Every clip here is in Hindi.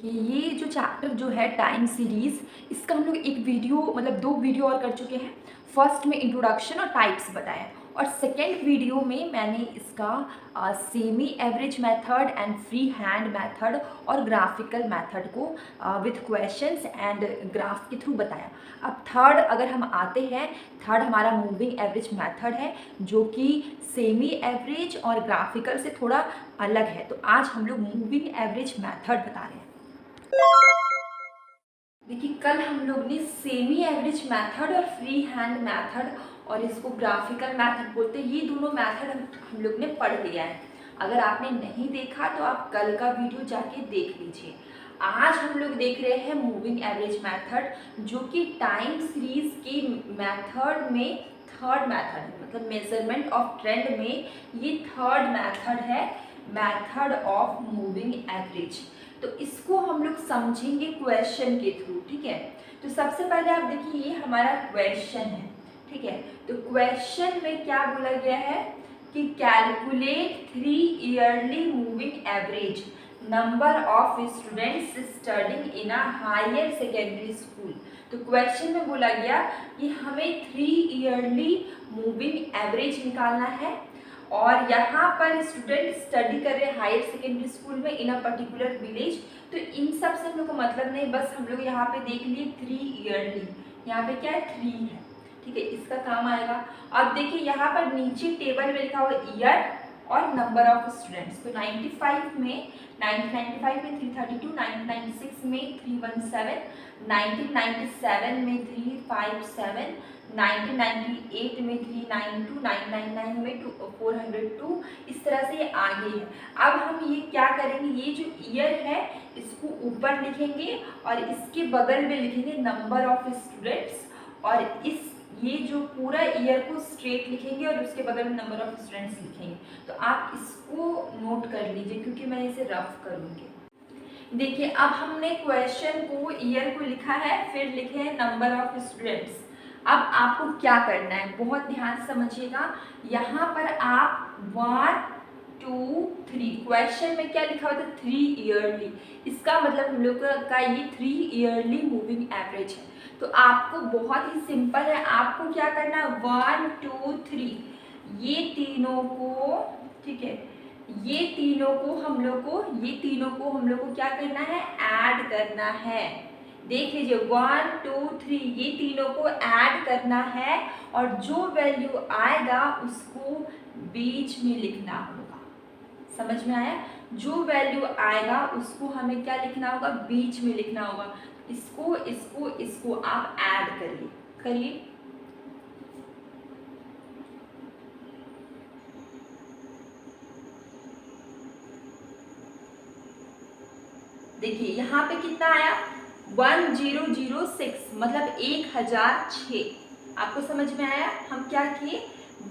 ये जो चैप्टर जो है टाइम सीरीज़, इसका हम लोग एक वीडियो मतलब 2 वीडियो और कर चुके हैं। फर्स्ट में इंट्रोडक्शन और टाइप्स बताया और सेकंड वीडियो में मैंने इसका semi average method and free hand method और ग्राफिकल मेथड को विथ क्वेश्चंस एंड ग्राफ के थ्रू बताया। अब थर्ड अगर हम आते हैं, थर्ड हमारा मूविंग एवरेज मेथड है जो कि सेमी एवरेज और ग्राफिकल से थोड़ा अलग है। तो आज हम लोग मूविंग एवरेज मेथड बता रहे हैं। देखिए, कल हम लोग ने सेमी एवरेज मेथड और फ्री हैंड मेथड और इसको ग्राफिकल मेथड बोलते हैं, ये दोनों मेथड हम लोग ने पढ़ लिया है। अगर आपने नहीं देखा तो आप कल का वीडियो जाके देख लीजिए। आज हम लोग देख रहे हैं मूविंग एवरेज मेथड जो कि टाइम सीरीज के मेथड में थर्ड मेथड है, मतलब मेजरमेंट ऑफ ट्रेंड में ये थर्ड मेथड है, मेथड ऑफ मूविंग एवरेज। तो इसको हम लोग समझेंगे क्वेश्चन के थ्रू, ठीक है। तो सबसे पहले आप देखिए, ये हमारा क्वेश्चन है, ठीक है। तो क्वेश्चन में क्या बोला गया है कि calculate 3 yearly moving average number of students studying in a higher secondary school. तो क्वेश्चन में बोला गया कि हमें 3 ईयरली मूविंग एवरेज निकालना है और यहाँ पर स्टूडेंट स्टडी कर रहे हैं हायर सेकेंडरी स्कूल में इन अ पर्टिकुलर विलेज। तो इन सब से हम लोग को मतलब नहीं, बस हम लोग यहाँ पे देख लिए 3 ईयरली, यहाँ पे क्या है 3 है, ठीक है, इसका काम आएगा। अब देखिए यहाँ पर नीचे टेबल में लिखा हुआ ईयर और नंबर ऑफ स्टूडेंट्स। तो 1995 में 332, 1996 में 317, 1997 में 357, 1998 में 392, 999 में 402, इस तरह से ये आगे है। अब हम ये क्या करेंगे, ये जो ईयर है इसको ऊपर लिखेंगे और इसके बगल में लिखेंगे नंबर ऑफ स्टूडेंट्स और इस ये जो पूरा ईयर को स्ट्रेट लिखेंगे और उसके बगल में नंबर ऑफ स्टूडेंट्स लिखेंगे। तो आप इसको नोट कर लीजिए क्योंकि मैं इसे रफ करूँगी। देखिए, अब हमने क्वेश्चन को ईयर को लिखा है, फिर लिखे हैं नंबर ऑफ स्टूडेंट्स। अब आपको क्या करना है, बहुत ध्यान से समझिएगा। यहाँ पर आप 1 2 3, क्वेश्चन में क्या लिखा हुआ था 3 ईयरली, इसका मतलब हम लोग का ये 3 ईयरली मूविंग एवरेज है। तो आपको बहुत ही सिंपल है, आपको क्या करना है 1 2 3 ये तीनों को, ठीक है, ये तीनों को हम लोग को क्या करना है, ऐड करना है। देख लीजिए 1 2 3 ये तीनों को ऐड करना है और जो वैल्यू आएगा उसको बीच में लिखना होगा। समझ में आया? जो वैल्यू आएगा उसको हमें क्या लिखना होगा, बीच में लिखना होगा। इसको आप ऐड करिए। देखिए यहाँ पे कितना आया 1006, मतलब 1006। आपको समझ में आया? हम क्या किए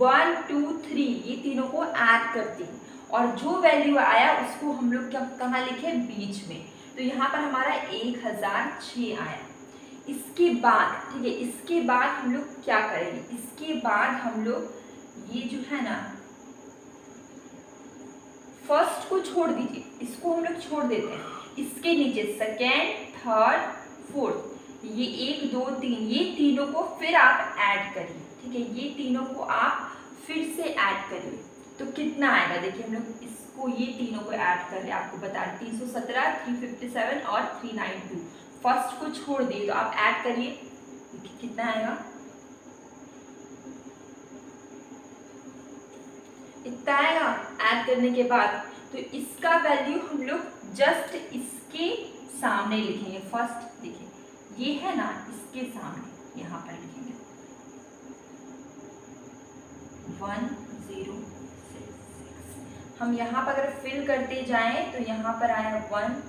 1 2 3 ये तीनों को ऐड करते हैं और जो वैल्यू आया उसको हम लोग कहाँ लिखे, बीच में। तो यहाँ पर हमारा 1006 आया। इसके बाद, ठीक है, इसके बाद हम लोग क्या करेंगे, इसके बाद हम लोग ये जो है ना फर्स्ट को छोड़ दीजिए, इसको हम लोग छोड़ देते हैं। इसके नीचे सेकेंड, थर्ड, फोर्थ, ये 1 2 3 ये तीनों को फिर आप ऐड करिए, ठीक है, ये तीनों को आप फिर से ऐड करिए। तो कितना आएगा, देखिए हम लोग इसको ये तीनों को ऐड कर रहे हैं, आपको बता रहे 317, 357 और 392। फर्स्ट को छोड़ दिए तो आप ऐड करिए, कितना आएगा, इतना आएगा। ऐड करने के बाद तो इसका वैल्यू हम लोग जस्ट इसके सामने लिखेंगे। फर्स्ट देखिए ये है ना, इसके सामने यहाँ पर लिखेंगे 1066। हम यहाँ पर अगर फिल करते जाएं तो यहाँ पर आया 1006,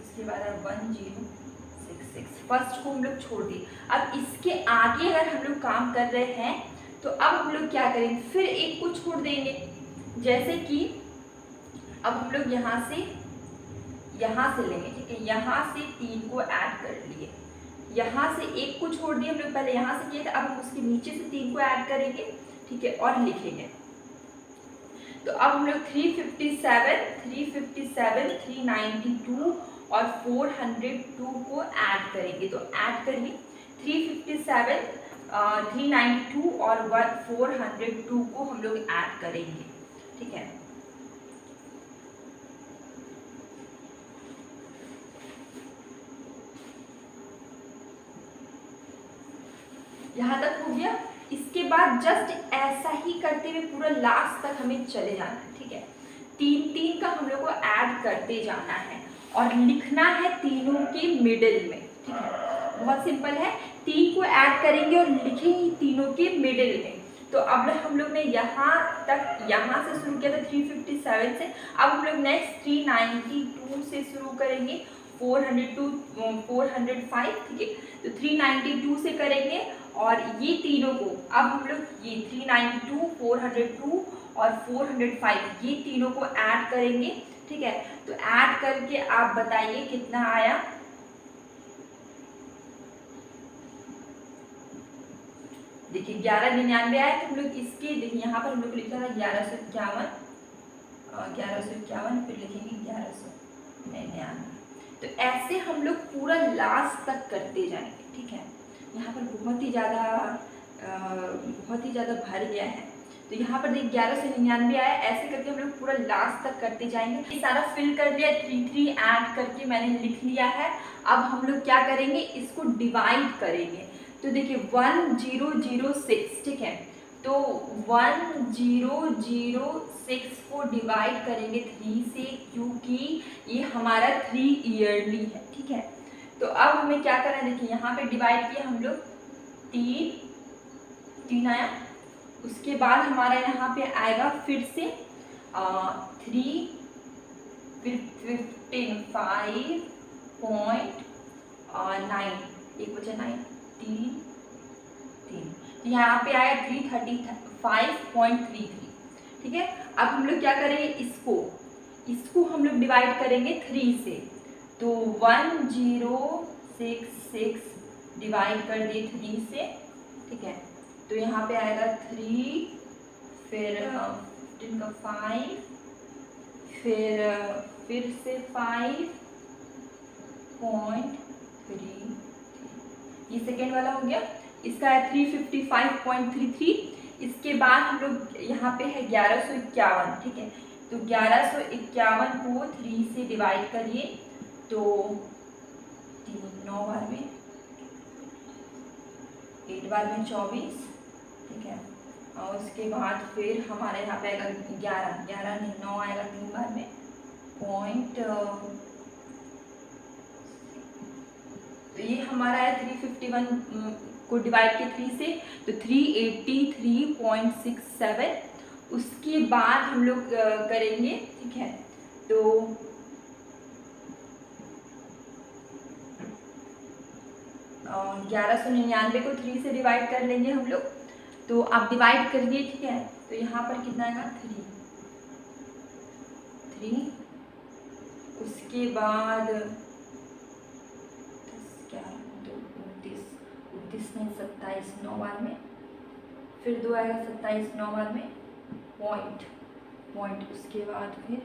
उसके बाद आया 1066। फर्स्ट को हम लोग छोड़ दिए। अब इसके आगे अगर हम लोग काम कर रहे हैं तो अब हम लोग क्या करेंगे, फिर एक को छोड़ देंगे। जैसे कि अब हम लोग यहाँ से लेंगे, ठीक है, यहाँ से 3 को ऐड कर लिए, यहाँ से एक को छोड़ दिए हम लोग, पहले यहाँ से किए थे, अब हम उसके नीचे से 3 को ऐड करेंगे, ठीक है, और लिखेंगे। तो अब हम लोग 357, 392 और 402 को ऐड करेंगे। तो ऐड करिए 357, 392 और 402 को हम लोग ऐड करेंगे, ठीक है। यहाँ तक हो गया। इसके बाद जस्ट ऐसा ही करते हुए पूरा लास्ट तक हमें चले जाना है, ठीक है। 3 का हम लोग को ऐड करते जाना है और लिखना है तीनों के मिडिल में, ठीक है। बहुत सिंपल है, 3 को ऐड करेंगे और लिखेंगे तीनों के मिडिल में। तो अब हम लोग ने यहाँ तक, यहाँ से शुरू किया था 357 से, अब हम लोग नेक्स्ट 392 से शुरू करेंगे, 402, 405, ठीक है। तो 392 से करेंगे और ये तीनों को अब हम लोग ये 392, 402 और 405 ये तीनों को ऐड करेंगे, ठीक है। तो ऐड करके आप बताइए कितना आया। देखिए 1199 आया। तो हम लोग इसके देखिए यहाँ पर हम लोग लिखा था 1151, 1151, फिर लिखेंगे 1199। तो ऐसे हम लोग पूरा लास्ट तक करते जाएंगे, ठीक है। यहाँ पर बहुत ही ज़्यादा भर गया है, तो यहाँ पर देखिए 1199 आया। ऐसे करके हम लोग पूरा लास्ट तक करते जाएंगे। ये सारा फिल कर लिया, 3 ऐड करके मैंने लिख लिया है। अब हम लोग क्या करेंगे, इसको डिवाइड करेंगे। तो देखिए 1006, ठीक है। तो 1006 को डिवाइड करेंगे 3 से, क्योंकि ये हमारा 3 ईयरली है, ठीक है। तो अब हमें क्या करना है, देखिए यहाँ पे डिवाइड किया हम लोग, 3 आया। उसके बाद हमारा यहाँ पे आएगा फिर से 3, फिर 15, 5.9, एक बचा 9, 3, यहाँ पे आया 335.33, ठीक है। अब हम लोग क्या करेंगे, इसको हम लोग डिवाइड करेंगे 3 से। तो 1066 डिवाइड कर दिए 3 से, ठीक है। तो यहाँ पे आएगा 3, फिर 15 का 5, फिर से 5.3, ये सेकेंड वाला हो गया। इसका है 355.33। इसके बाद हम लोग यहाँ पे है 1151, ठीक है। तो 1151 को 3 से डिवाइड करिए, तो 3 9 बार में, 8 बार में 24, ठीक है। और उसके बाद फिर हमारे यहाँ पे आएगा 11 नहीं 9 आएगा 3 बार में, तो ये हमारा है 351 को डिवाइड किया 3 से, तो 383.67। उसके बाद हम लोग करेंगे, ठीक है। तो 1199 को 3 से डिवाइड कर लेंगे हम लोग। तो आप डिवाइड करिए, ठीक है। तो यहाँ पर कितना आएगा, 3। उसके बाद 29 नहीं 27 9 बार में, फिर 2 आएगा 27 9 बार में, पॉइंट। उसके बाद फिर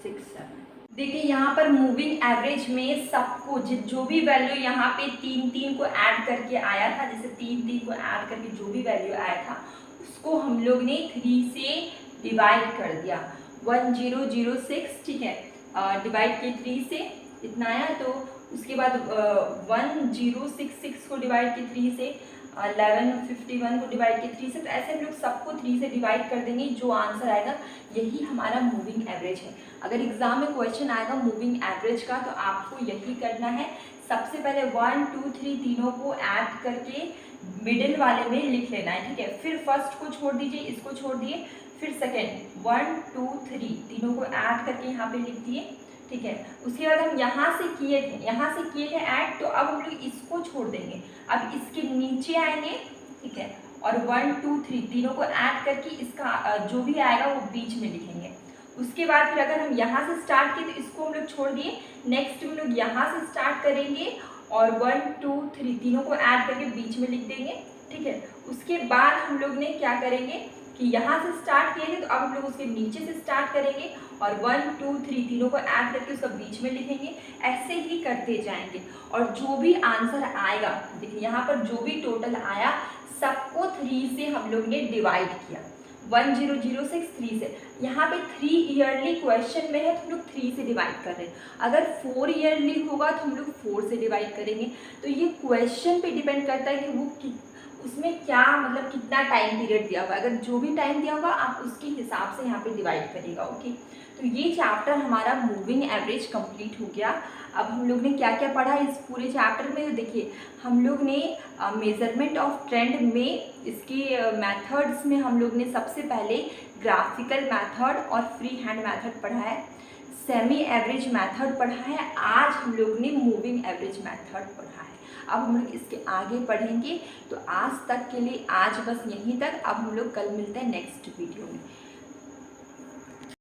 6 7। देखिए यहाँ पर मूविंग एवरेज में सबको जो भी वैल्यू यहाँ पे 3 को ऐड करके आया था, जैसे 3 को ऐड करके जो भी वैल्यू आया था उसको हम लोग ने 3 से डिवाइड कर दिया, 1006, ठीक है। डिवाइड किए 3 से, इतना आया। तो उसके बाद 1066 को डिवाइड किए 3 से, 1151 को डिवाइड किए 3 से। तो ऐसे हम लोग सबको 3 से डिवाइड कर देंगे, जो आंसर आएगा यही हमारा मूविंग एवरेज है। अगर एग्जाम में क्वेश्चन आएगा मूविंग एवरेज का, तो आपको यही करना है। सबसे पहले 1 2 3 तीनों को ऐड करके मिडिल वाले में लिख लेना है, ठीक है। फिर फर्स्ट को छोड़ दीजिए, इसको छोड़ दिए, फिर सेकेंड 1 2 3 तीनों को ऐड करके यहाँ पे लिख दिए, ठीक है। उसके बाद हम यहाँ से किए थे ऐड, तो अब हम लोग इसको छोड़ देंगे, अब इसके नीचे आएंगे, ठीक है। और 1 2 3 तीनों को ऐड करके इसका जो भी आएगा वो बीच में लिखेंगे। उसके बाद फिर अगर हम यहाँ से स्टार्ट किए तो इसको हम लोग छोड़ दिए, नेक्स्ट हम लोग यहाँ से स्टार्ट करेंगे और 1 2 3 तीनों को ऐड करके बीच में लिख देंगे, ठीक है। उसके बाद हम लोग ने क्या करेंगे कि यहाँ से स्टार्ट किए थे तो अब हम लोग उसके नीचे से स्टार्ट करेंगे और 1 2 3 तीनों को ऐड करके उसका बीच में लिखेंगे। ऐसे ही करते जाएंगे और जो भी आंसर आएगा, देखिए यहाँ पर जो भी टोटल आया सबको 3 से हम लोग ने डिवाइड किया, 1006 3 से। यहाँ पे 3 ईयरली क्वेश्चन में है तो हम लोग 3 से डिवाइड कर रहे हैं। अगर 4 ईयरली होगा तो हम लोग 4 से डिवाइड करेंगे। तो ये क्वेश्चन पे डिपेंड करता है कि वो उसमें क्या मतलब कितना टाइम पीरियड दिया हुआ है। अगर जो भी टाइम दिया होगा आप उसके हिसाब से यहाँ पे डिवाइड करेगा, ओके। तो ये चैप्टर हमारा मूविंग एवरेज कंप्लीट हो गया। अब हम लोग ने क्या क्या पढ़ा इस पूरे चैप्टर में, तो देखिए हम लोग ने मेजरमेंट ऑफ ट्रेंड में इसके मेथड्स में हम लोग ने सबसे पहले ग्राफिकल मेथड और फ्री हैंड मेथड पढ़ा है, सेमी एवरेज मेथड पढ़ा है, आज हम लोग ने मूविंग एवरेज मेथड पढ़ा है। अब हम लोग इसके आगे पढ़ेंगे। तो आज तक के लिए आज बस यहीं तक। अब हम लोग कल मिलते हैं नेक्स्ट वीडियो में।